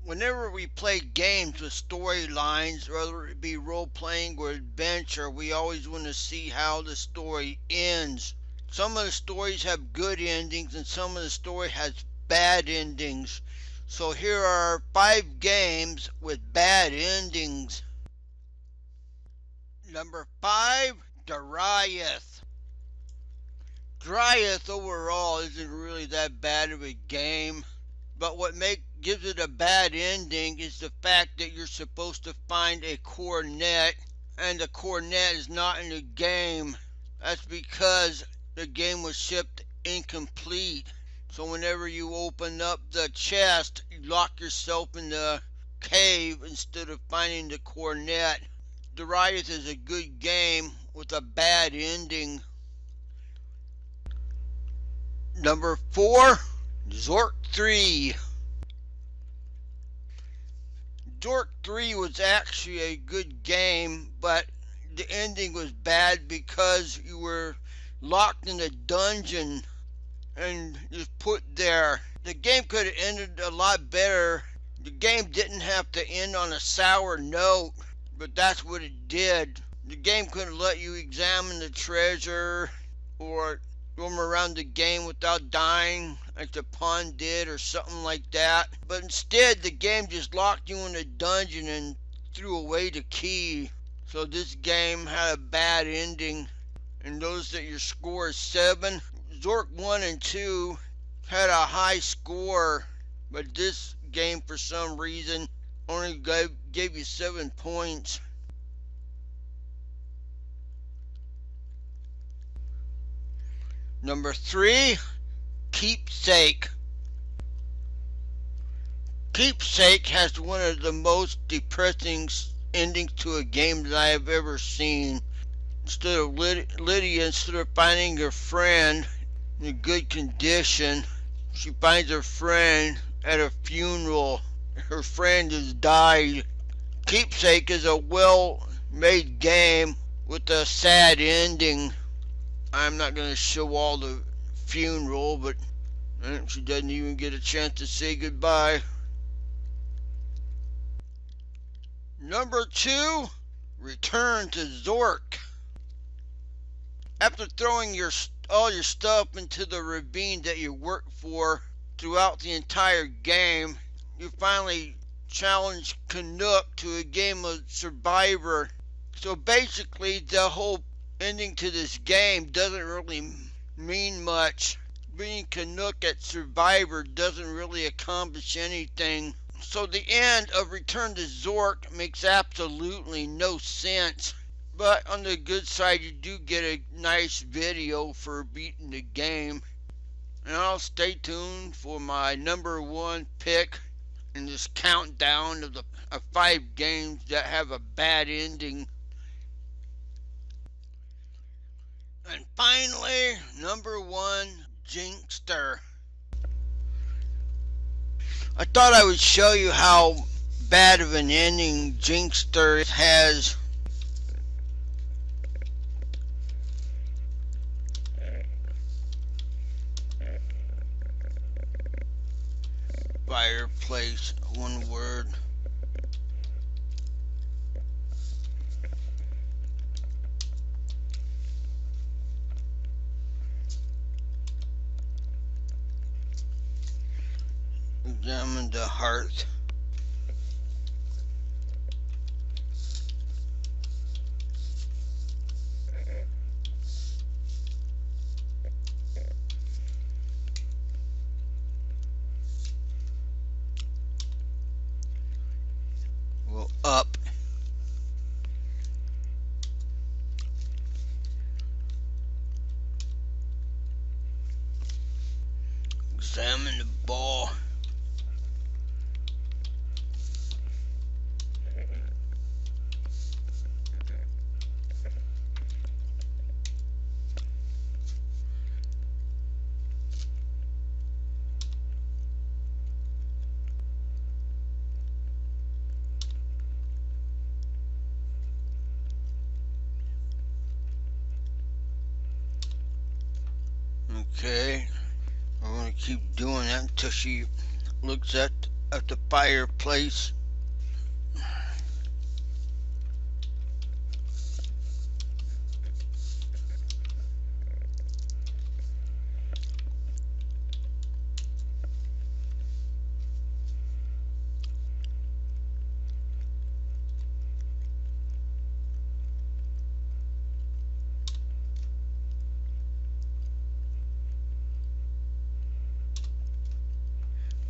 Whenever we play games with storylines, whether it be role-playing or adventure, we always want to see how the story ends. Some of the stories have good endings and some of the story has bad endings. So here are 5 games with bad endings. Number 5, Riot. Riot overall isn't really that bad of a game. But what gives it a bad ending is the fact that you're supposed to find a coronet, and the coronet is not in the game. That's because the game was shipped incomplete. So whenever you open up the chest, you lock yourself in the cave instead of finding the coronet. The Riot is a good game with a bad ending. Number 4, Zork III. Zork III was actually a good game, but the ending was bad because you were locked in a dungeon and just put there. The game could have ended a lot better. The game didn't have to end on a sour note, but that's what it did. The game couldn't let you examine the treasure or roam around the game without dying like the pawn did or something like that. But instead the game just locked you in a dungeon and threw away the key. So this game had a bad ending. And notice that your score is 7. Zork 1 and 2 had a high score, but this game for some reason only gave you 7 points. Number 3, Keepsake. Keepsake has one of the most depressing endings to a game that I have ever seen. Instead of Lydia, instead of finding her friend in good condition, she finds her friend at a funeral. Her friend has died. Keepsake is a well-made game with a sad ending. I'm not going to show all the funeral, but she doesn't even get a chance to say goodbye. Number 2, Return to Zork. After throwing all your stuff into the ravine that you worked for throughout the entire game, you finally challenge Canuck to a game of Survivor. So basically the whole ending to this game doesn't really mean much. Being Canuck at Survivor doesn't really accomplish anything. So the end of Return to Zork makes absolutely no sense. But on the good side, you do get a nice video for beating the game. And I'll stay tuned for my number 1 pick in this countdown of 5 games that have a bad ending. And finally, number 1, Jinxed Earth. I thought I would show you how bad of an ending Jinxed Earth has. Fireplace, one word. Examine the hearth. Well, up. Examine the ball. Okay, I'm going to keep doing that until she looks at at the fireplace.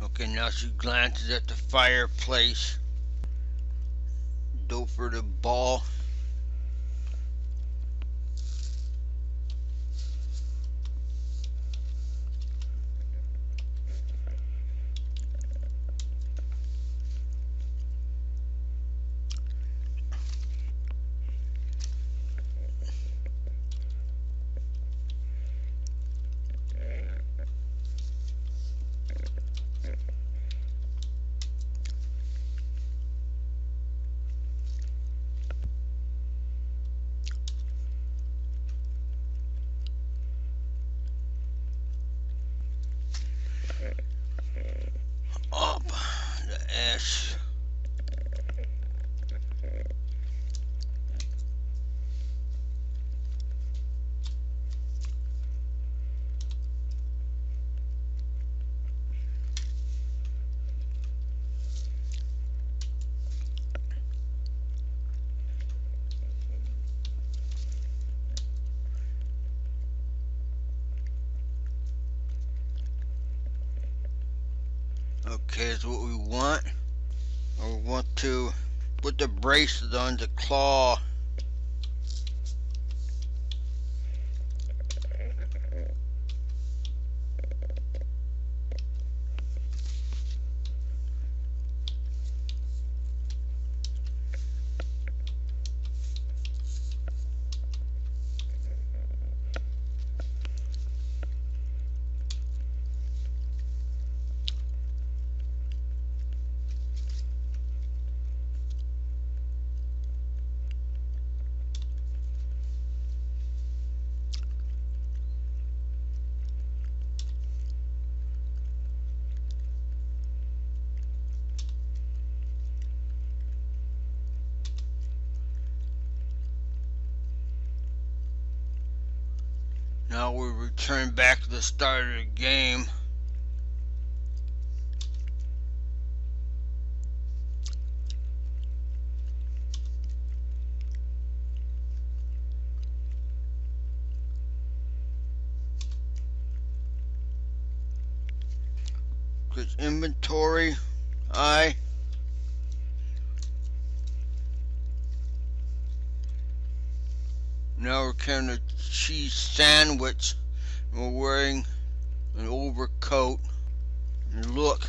Okay, now she glances at the fireplace. Go for the ball. Up the ash. Okay, is what we want. We want to put the bracelet on the claw. Now we return back to the start of the game. Click inventory. Now we're carrying a cheese sandwich. We're wearing an overcoat. And look.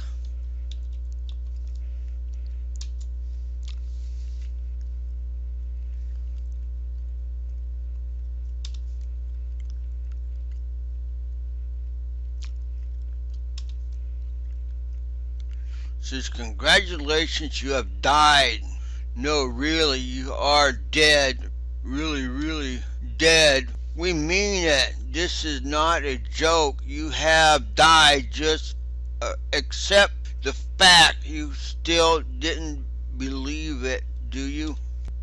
Says, congratulations, you have died. No, really, you are dead. Really, really dead. We mean it. This is not a joke. You have died. Just accept the fact. You still didn't believe it, do you?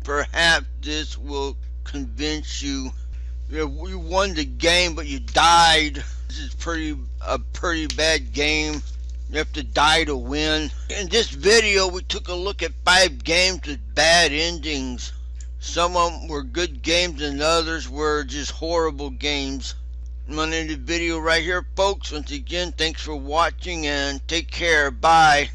Perhaps this will convince you. You won the game, but you died. This is a pretty bad game. You have to die to win. In this video, we took a look at 5 games with bad endings. Some of them were good games and others were just horrible games. I'm going to end the video right here, folks. Once again, thanks for watching and take care. Bye.